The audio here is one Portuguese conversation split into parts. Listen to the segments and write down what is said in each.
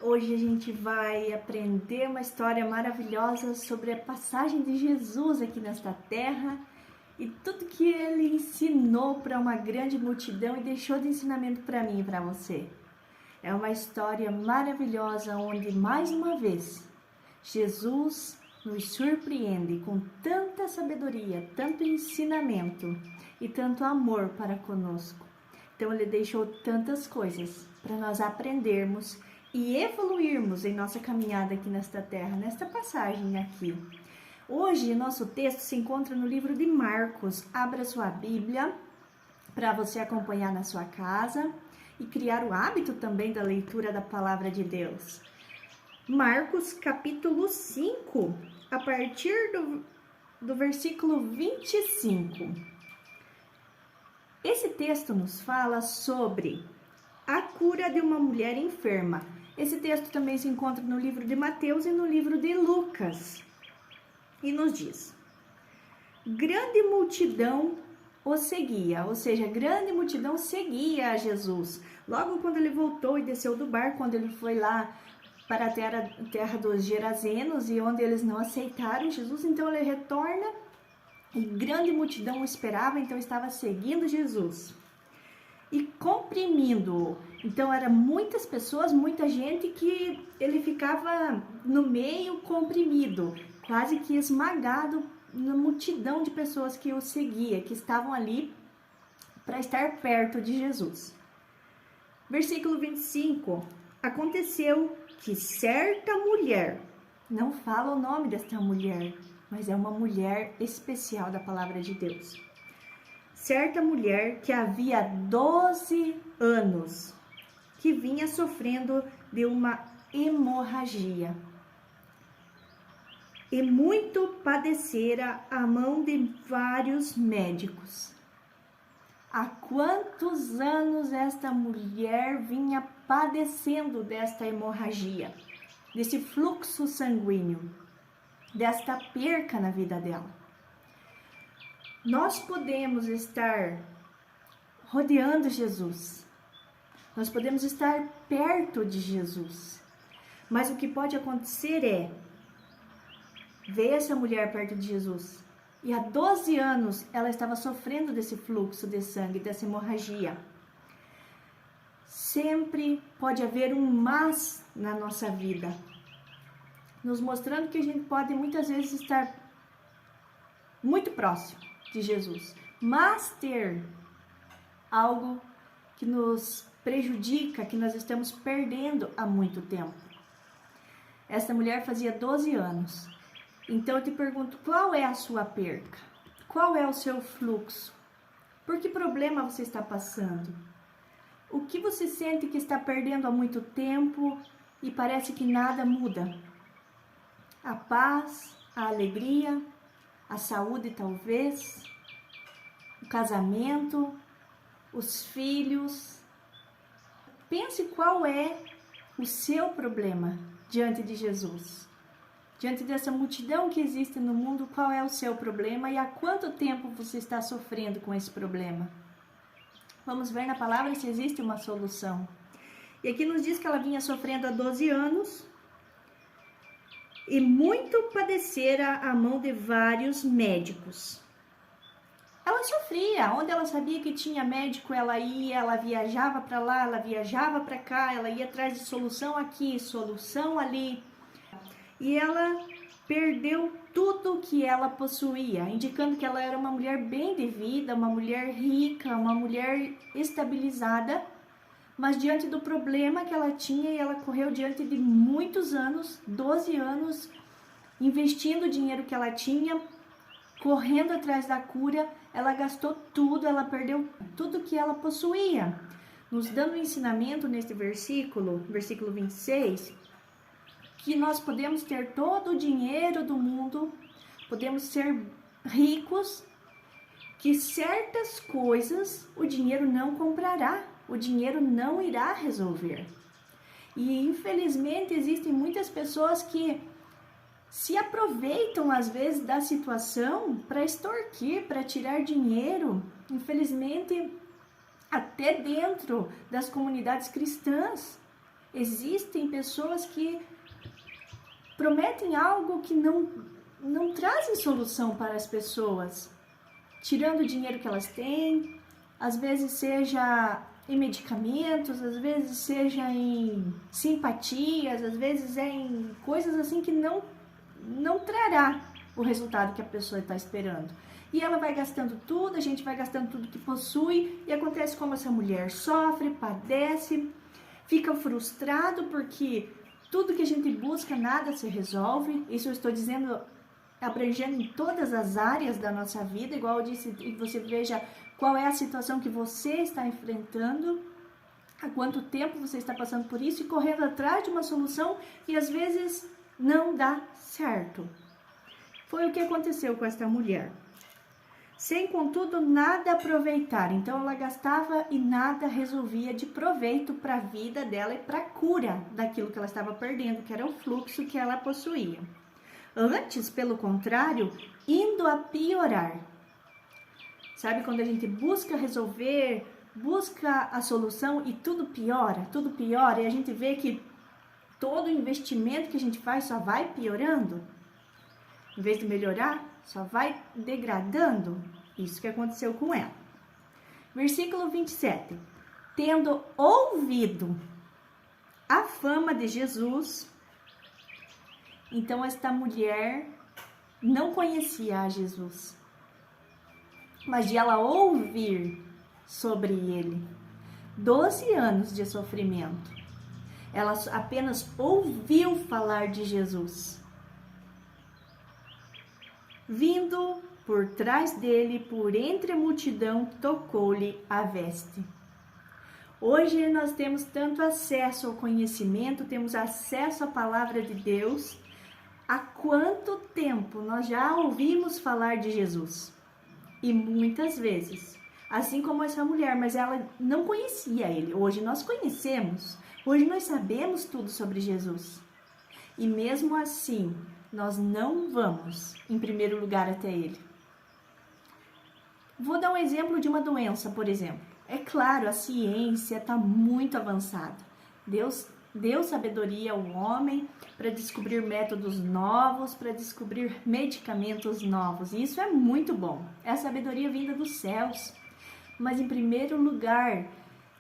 Hoje a gente vai aprender uma história maravilhosa sobre a passagem de Jesus aqui nesta terra e tudo que ele ensinou para uma grande multidão e deixou de ensinamento para mim e para você. É uma história maravilhosa onde, mais uma vez, Jesus nos surpreende com tanta sabedoria, tanto ensinamento e tanto amor para conosco. Então ele deixou tantas coisas para nós aprendermos e evoluirmos em nossa caminhada aqui nesta terra, nesta passagem aqui. Hoje, nosso texto se encontra no livro de Marcos. Abra sua Bíblia para você acompanhar na sua casa e criar o hábito também da leitura da Palavra de Deus. Marcos, capítulo 5, a partir do versículo 25. Esse texto nos fala sobre a cura de uma mulher enferma. Esse texto também se encontra no livro de Mateus e no livro de Lucas. E nos diz: grande multidão o seguia, ou seja, grande multidão seguia a Jesus. Logo quando ele voltou e desceu do barco, quando ele foi lá para a terra dos Gerazenos e onde eles não aceitaram Jesus, então ele retorna e grande multidão o esperava, então estava seguindo Jesus e comprimindo-o. Então eram muitas pessoas, muita gente que ele ficava no meio comprimido, quase que esmagado na multidão de pessoas que o seguia, que estavam ali para estar perto de Jesus. Versículo 25. Aconteceu que certa mulher, não fala o nome desta mulher, mas é uma mulher especial da palavra de Deus. Certa mulher que havia 12 anos, que vinha sofrendo de uma hemorragia, e muito padecera à mão de vários médicos. Há quantos anos esta mulher vinha padecendo desta hemorragia, desse fluxo sanguíneo, desta perca na vida dela? Nós podemos estar rodeando Jesus, nós podemos estar perto de Jesus, mas o que pode acontecer é ver essa mulher perto de Jesus e há 12 anos ela estava sofrendo desse fluxo de sangue, dessa hemorragia. Sempre pode haver um mas na nossa vida, nos mostrando que a gente pode muitas vezes estar muito próximo de Jesus, mas ter algo que nos prejudica, que nós estamos perdendo há muito tempo. Esta mulher fazia 12 anos. Então eu te pergunto, qual é a sua perca? Qual é o seu fluxo? Por que problema você está passando? O que você sente que está perdendo há muito tempo e parece que nada muda? A paz, a alegria, a saúde talvez, o casamento, os filhos. Pense qual é o seu problema diante de Jesus. Diante dessa multidão que existe no mundo, qual é o seu problema e há quanto tempo você está sofrendo com esse problema? Vamos ver na palavra se existe uma solução. E aqui nos diz que ela vinha sofrendo há 12 anos e muito padecera à mão de vários médicos. Ela sofria, onde ela sabia que tinha médico, ela ia, ela viajava para lá, ela viajava para cá, ela ia atrás de solução aqui, solução ali. E ela perdeu tudo que ela possuía, indicando que ela era uma mulher bem de vida, uma mulher rica, uma mulher estabilizada, mas diante do problema que ela tinha, e ela correu diante de muitos anos, 12 anos, investindo o dinheiro que ela tinha, correndo atrás da cura, ela gastou tudo, ela perdeu tudo que ela possuía. Nos dando um ensinamento neste versículo 26, que nós podemos ter todo o dinheiro do mundo, podemos ser ricos, que certas coisas o dinheiro não comprará, o dinheiro não irá resolver. E infelizmente existem muitas pessoas que se aproveitam às vezes da situação para extorquir, para tirar dinheiro, infelizmente até dentro das comunidades cristãs. Existem pessoas que prometem algo que não trazem solução para as pessoas, tirando o dinheiro que elas têm, às vezes seja em medicamentos, às vezes seja em simpatias, às vezes é em coisas assim que não trará o resultado que a pessoa está esperando. E ela vai gastando tudo, a gente vai gastando tudo que possui, e acontece como essa mulher sofre, padece, fica frustrado porque tudo que a gente busca, nada se resolve. Isso eu estou dizendo, abrangendo em todas as áreas da nossa vida, igual eu disse, e você veja qual é a situação que você está enfrentando, há quanto tempo você está passando por isso e correndo atrás de uma solução e às vezes não dá certo. Foi o que aconteceu com esta mulher. Sem, contudo, nada aproveitar. Então, ela gastava e nada resolvia de proveito para a vida dela e para a cura daquilo que ela estava perdendo, que era o fluxo que ela possuía. Antes, pelo contrário, indo a piorar. Sabe quando a gente busca resolver, busca a solução e tudo piora, e a gente vê que todo investimento que a gente faz só vai piorando? Em vez de melhorar, só vai degradando. Isso que aconteceu com ela. Versículo 27. Tendo ouvido a fama de Jesus, então esta mulher não conhecia a Jesus, mas de ela ouvir sobre ele, 12 anos de sofrimento, ela apenas ouviu falar de Jesus. Vindo por trás dele, por entre a multidão, tocou-lhe a veste. Hoje nós temos tanto acesso ao conhecimento, temos acesso à palavra de Deus. Há quanto tempo nós já ouvimos falar de Jesus? E muitas vezes, assim como essa mulher, mas ela não conhecia ele. Hoje nós conhecemos, hoje nós sabemos tudo sobre Jesus. E mesmo assim, nós não vamos, em primeiro lugar, até ele. Vou dar um exemplo de uma doença, por exemplo. É claro, a ciência está muito avançada. Deus deu sabedoria ao homem para descobrir métodos novos, para descobrir medicamentos novos. E isso é muito bom. É a sabedoria vinda dos céus. Mas, em primeiro lugar,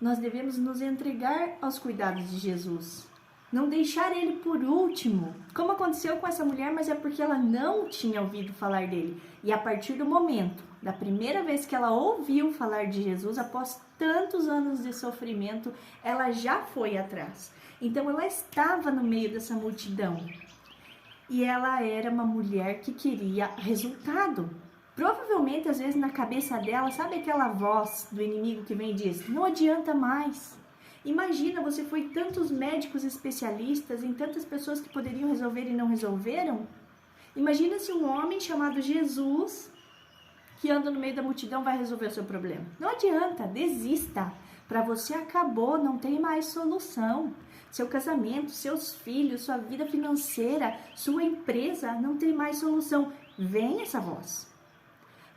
nós devemos nos entregar aos cuidados de Jesus. Não deixar ele por último, como aconteceu com essa mulher, mas é porque ela não tinha ouvido falar dele. E a partir do momento, da primeira vez que ela ouviu falar de Jesus, após tantos anos de sofrimento, ela já foi atrás. Então ela estava no meio dessa multidão. E ela era uma mulher que queria resultado. Provavelmente, às vezes, na cabeça dela, sabe aquela voz do inimigo que vem e diz: não adianta mais. Imagina, você foi em tantos médicos especialistas, em tantas pessoas que poderiam resolver e não resolveram. Imagina se um homem chamado Jesus, que anda no meio da multidão, vai resolver o seu problema. Não adianta, desista. Para você acabou, não tem mais solução. Seu casamento, seus filhos, sua vida financeira, sua empresa, não tem mais solução. Vem essa voz.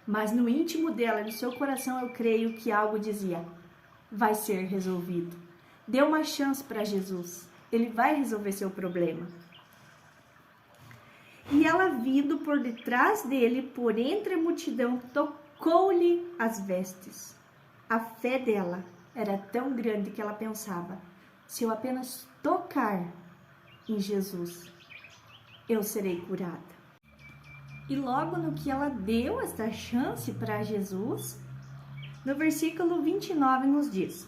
Mas no íntimo dela, no seu coração, eu creio que algo dizia: vai ser resolvido. Dê uma chance para Jesus. Ele vai resolver seu problema. E ela, vindo por detrás dele, por entre a multidão, tocou-lhe as vestes. A fé dela era tão grande que ela pensava: se eu apenas tocar em Jesus, eu serei curada. E logo no que ela deu esta chance para Jesus, no versículo 29 nos diz: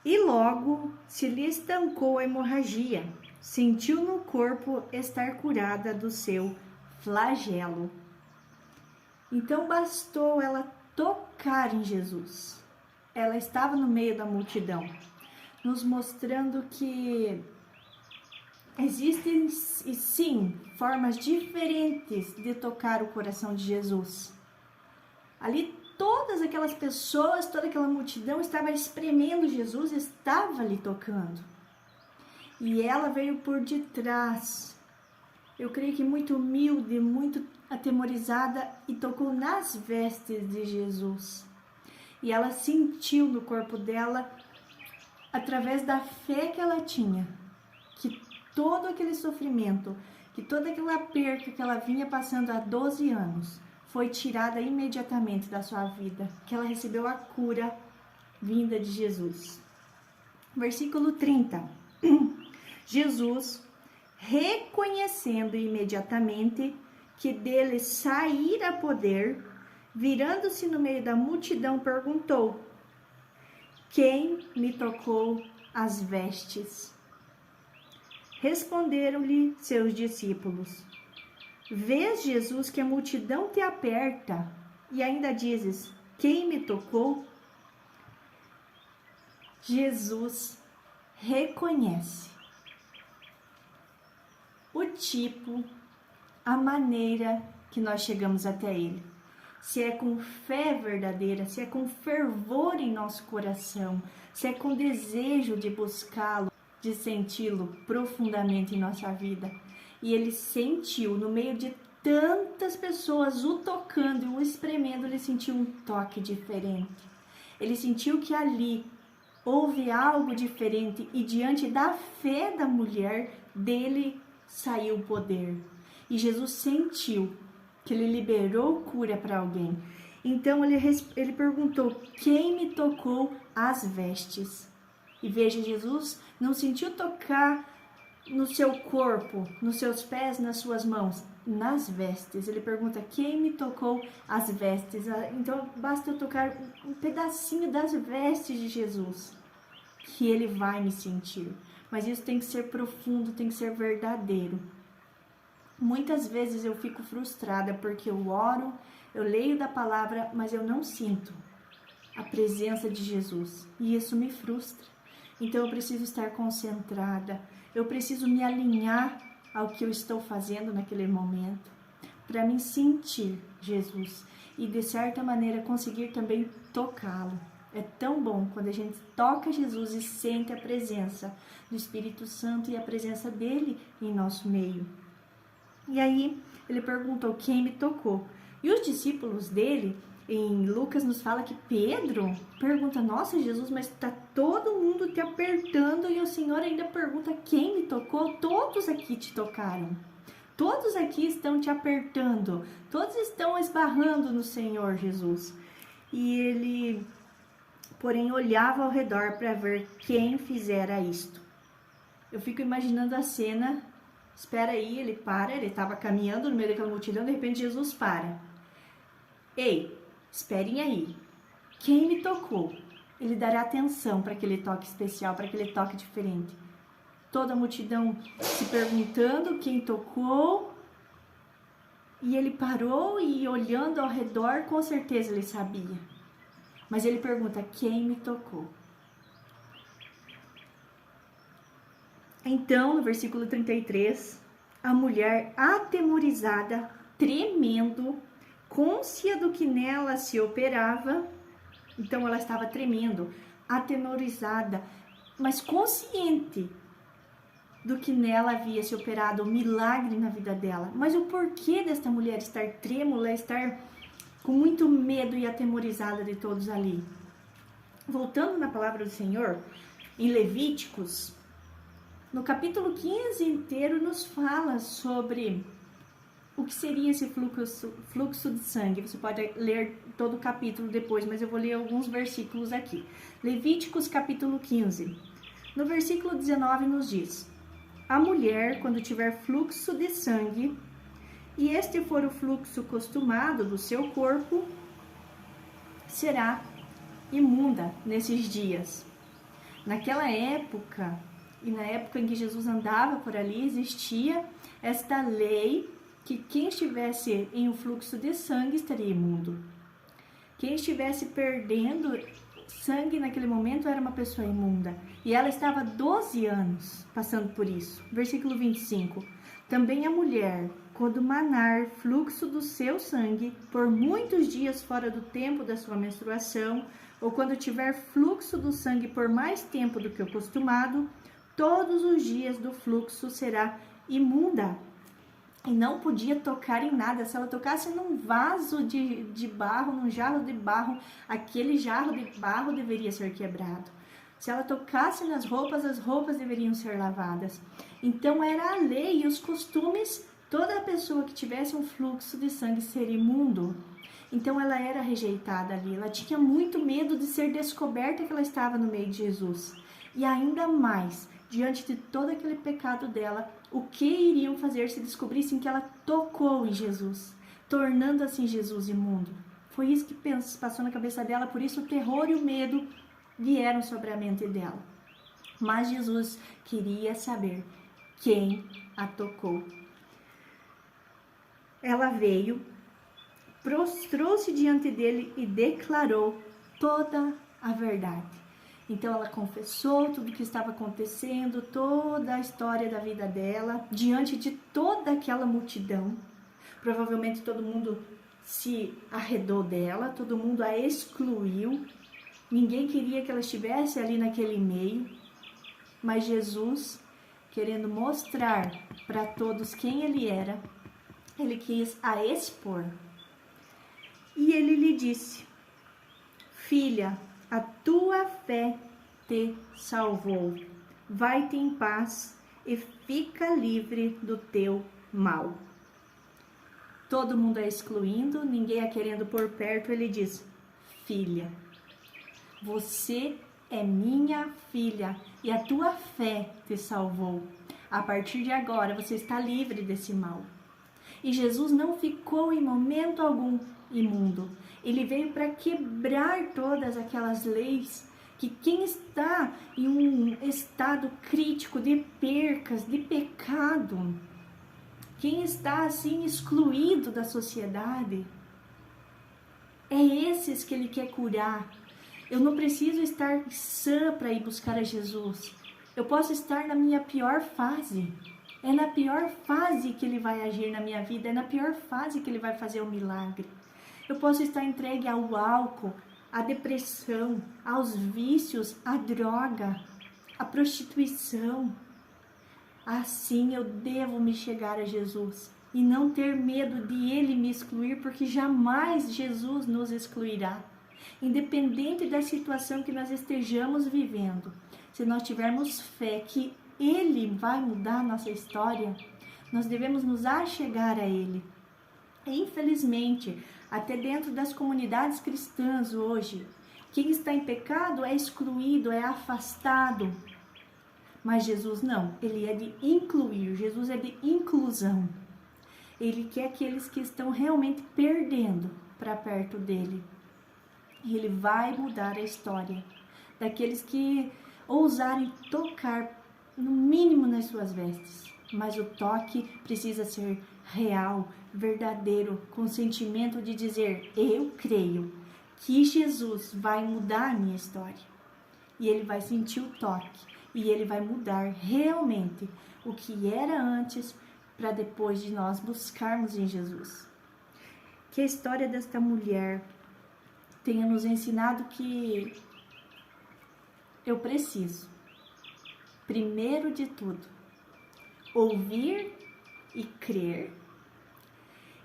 e logo se lhe estancou a hemorragia, sentiu no corpo estar curada do seu flagelo. Então bastou ela tocar em Jesus. Ela estava no meio da multidão, nos mostrando que existem, sim, formas diferentes de tocar o coração de Jesus. Ali todas aquelas pessoas, toda aquela multidão estava espremendo Jesus, estava lhe tocando. E ela veio por detrás, eu creio que muito humilde, muito atemorizada, e tocou nas vestes de Jesus. E ela sentiu no corpo dela através da fé que ela tinha, que todo aquele sofrimento, que toda aquela perca que ela vinha passando há 12 anos, foi tirada imediatamente da sua vida, que ela recebeu a cura vinda de Jesus. Versículo 30. Jesus, reconhecendo imediatamente que dele saíra poder, virando-se no meio da multidão, perguntou: quem me tocou as vestes? Responderam-lhe seus discípulos: vês, Jesus, que a multidão te aperta e ainda dizes: quem me tocou? Jesus reconhece o tipo, a maneira que nós chegamos até Ele. Se é com fé verdadeira, se é com fervor em nosso coração, se é com desejo de buscá-lo, de senti-lo profundamente em nossa vida. E ele sentiu, no meio de tantas pessoas o tocando e o espremendo, ele sentiu um toque diferente. Ele sentiu que ali houve algo diferente e diante da fé da mulher, dele saiu o poder. E Jesus sentiu que ele liberou cura para alguém. Então ele perguntou: quem me tocou as vestes? E veja, Jesus não sentiu tocar no seu corpo, nos seus pés, nas suas mãos, nas vestes. Ele pergunta: quem me tocou as vestes? Então basta eu tocar um pedacinho das vestes de Jesus, que ele vai me sentir. Mas isso tem que ser profundo, tem que ser verdadeiro. Muitas vezes eu fico frustrada porque eu oro, eu leio da palavra, mas eu não sinto a presença de Jesus. E isso me frustra. Então eu preciso estar concentrada, eu preciso me alinhar ao que eu estou fazendo naquele momento, para me sentir Jesus e de certa maneira conseguir também tocá-lo. É tão bom quando a gente toca Jesus e sente a presença do Espírito Santo e a presença dele em nosso meio. E aí ele perguntou: quem me tocou? E os discípulos dele, em Lucas nos fala que Pedro pergunta: nossa, Jesus, mas está todo mundo te apertando e o Senhor ainda pergunta: quem me tocou? Todos aqui te tocaram. Todos aqui estão te apertando. Todos estão esbarrando no Senhor Jesus. E ele, porém, olhava ao redor para ver quem fizera isto. Eu fico imaginando a cena. Espera aí, ele para, ele estava caminhando no meio daquela multidão, de repente Jesus para. Ei, esperem aí, quem me tocou? Ele dará atenção para aquele toque especial, para aquele toque diferente. Toda a multidão se perguntando quem tocou, e ele parou e olhando ao redor, com certeza ele sabia. Mas ele pergunta: quem me tocou? Então, no versículo 33, a mulher atemorizada, tremendo, côncia do que nela se operava, então ela estava tremendo, atemorizada, mas consciente do que nela havia se operado, o milagre na vida dela. Mas o porquê desta mulher estar trêmula, estar com muito medo e atemorizada de todos ali? Voltando na palavra do Senhor, em Levíticos, no capítulo 15 inteiro nos fala sobre o que seria esse fluxo de sangue. Você pode ler todo o capítulo depois, mas eu vou ler alguns versículos aqui. Levíticos capítulo 15. No versículo 19 nos diz: a mulher, quando tiver fluxo de sangue, e este for o fluxo costumado do seu corpo, será imunda nesses dias. Naquela época, e na época em que Jesus andava por ali, existia esta lei que quem estivesse em um fluxo de sangue estaria imundo. Quem estivesse perdendo sangue naquele momento era uma pessoa imunda. E ela estava 12 anos passando por isso. Versículo 25. Também a mulher, quando manar fluxo do seu sangue por muitos dias fora do tempo da sua menstruação, ou quando tiver fluxo do sangue por mais tempo do que o costumado, todos os dias do fluxo será imunda. E não podia tocar em nada. Se ela tocasse num vaso de barro, num jarro de barro, aquele jarro de barro deveria ser quebrado. Se ela tocasse nas roupas, as roupas deveriam ser lavadas. Então era a lei e os costumes, toda pessoa que tivesse um fluxo de sangue ser imundo. Então ela era rejeitada ali, ela tinha muito medo de ser descoberta que ela estava no meio de Jesus. E ainda mais, diante de todo aquele pecado dela, o que iriam fazer se descobrissem que ela tocou em Jesus, tornando assim Jesus imundo? Foi isso que passou na cabeça dela, por isso o terror e o medo vieram sobre a mente dela. Mas Jesus queria saber quem a tocou. Ela veio, prostrou-se diante dele e declarou toda a verdade. Então ela confessou tudo o que estava acontecendo, toda a história da vida dela, diante de toda aquela multidão. Provavelmente todo mundo se arredou dela, todo mundo a excluiu. Ninguém queria que ela estivesse ali naquele meio. Mas Jesus, querendo mostrar para todos quem ele era, ele quis a expor. E ele lhe disse: filha, a tua fé te salvou. Vai-te em paz e fica livre do teu mal. Todo mundo a excluindo, ninguém a querendo por perto, ele diz: filha, você é minha filha e a tua fé te salvou. A partir de agora você está livre desse mal. E Jesus não ficou em momento algum imundo. Ele veio para quebrar todas aquelas leis que quem está em um estado crítico de percas, de pecado, quem está assim excluído da sociedade, é esses que ele quer curar. Eu não preciso estar sã para ir buscar a Jesus. Eu posso estar na minha pior fase. É na pior fase que ele vai agir na minha vida. É na pior fase que ele vai fazer o milagre. Eu posso estar entregue ao álcool, à depressão, aos vícios, à droga, à prostituição. Assim eu devo me chegar a Jesus e não ter medo de ele me excluir, porque jamais Jesus nos excluirá. Independente da situação que nós estejamos vivendo, se nós tivermos fé que ele vai mudar a nossa história, nós devemos nos achegar a ele. Infelizmente, até dentro das comunidades cristãs hoje, quem está em pecado é excluído, é afastado. Mas Jesus não, ele é de incluir, Jesus é de inclusão. Ele quer aqueles que estão realmente perdendo para perto dele. E ele vai mudar a história daqueles que ousarem tocar, no mínimo, nas suas vestes. Mas o toque precisa ser real, verdadeiro, com sentimento de dizer: eu creio que Jesus vai mudar a minha história. E ele vai sentir o toque. E ele vai mudar realmente o que era antes, para depois de nós buscarmos em Jesus. Que a história desta mulher tenha nos ensinado que eu preciso, primeiro de tudo, ouvir e crer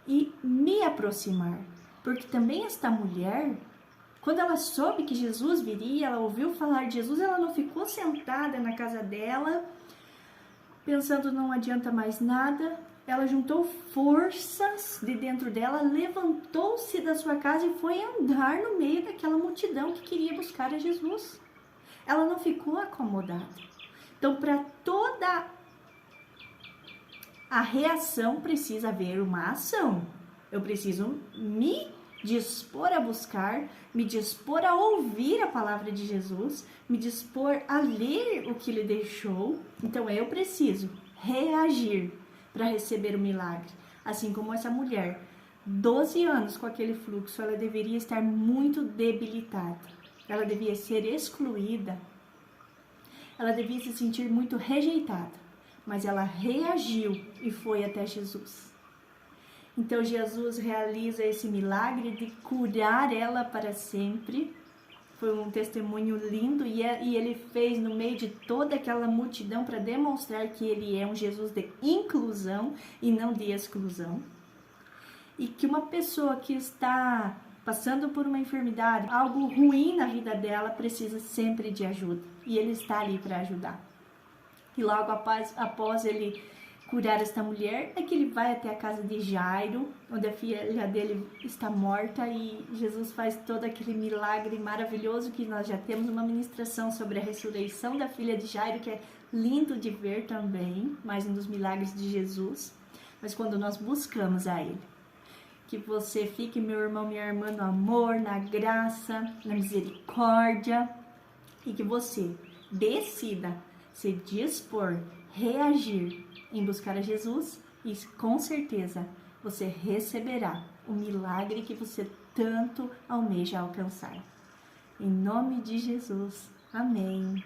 e me aproximar. Porque também esta mulher, quando ela soube que Jesus viria, ela ouviu falar de Jesus, ela não ficou sentada na casa dela, pensando não adianta mais nada. Ela juntou forças de dentro dela, levantou-se da sua casa e foi andar no meio daquela multidão que queria buscar a Jesus. Ela não ficou acomodada. Então, para toda a reação precisa haver uma ação. Eu preciso me dispor a buscar, me dispor a ouvir a palavra de Jesus, me dispor a ler o que ele deixou. Então eu preciso reagir para receber o milagre. Assim como essa mulher, 12 anos com aquele fluxo, ela deveria estar muito debilitada. Ela devia ser excluída. Ela devia se sentir muito rejeitada. Mas ela reagiu e foi até Jesus. Então Jesus realiza esse milagre de curar ela para sempre. Foi um testemunho lindo e ele fez no meio de toda aquela multidão para demonstrar que ele é um Jesus de inclusão e não de exclusão. E que uma pessoa que está passando por uma enfermidade, algo ruim na vida dela, precisa sempre de ajuda. E ele está ali para ajudar. E logo após ele curar esta mulher, é que ele vai até a casa de Jairo, onde a filha dele está morta, e Jesus faz todo aquele milagre maravilhoso que nós já temos uma ministração sobre a ressurreição da filha de Jairo, que é lindo de ver também, mais um dos milagres de Jesus. Mas quando nós buscamos a Ele, que você fique, meu irmão, minha irmã, no amor, na graça, na misericórdia, e que você decida se dispor, reagir em buscar a Jesus, e com certeza você receberá o milagre que você tanto almeja alcançar. Em nome de Jesus, amém.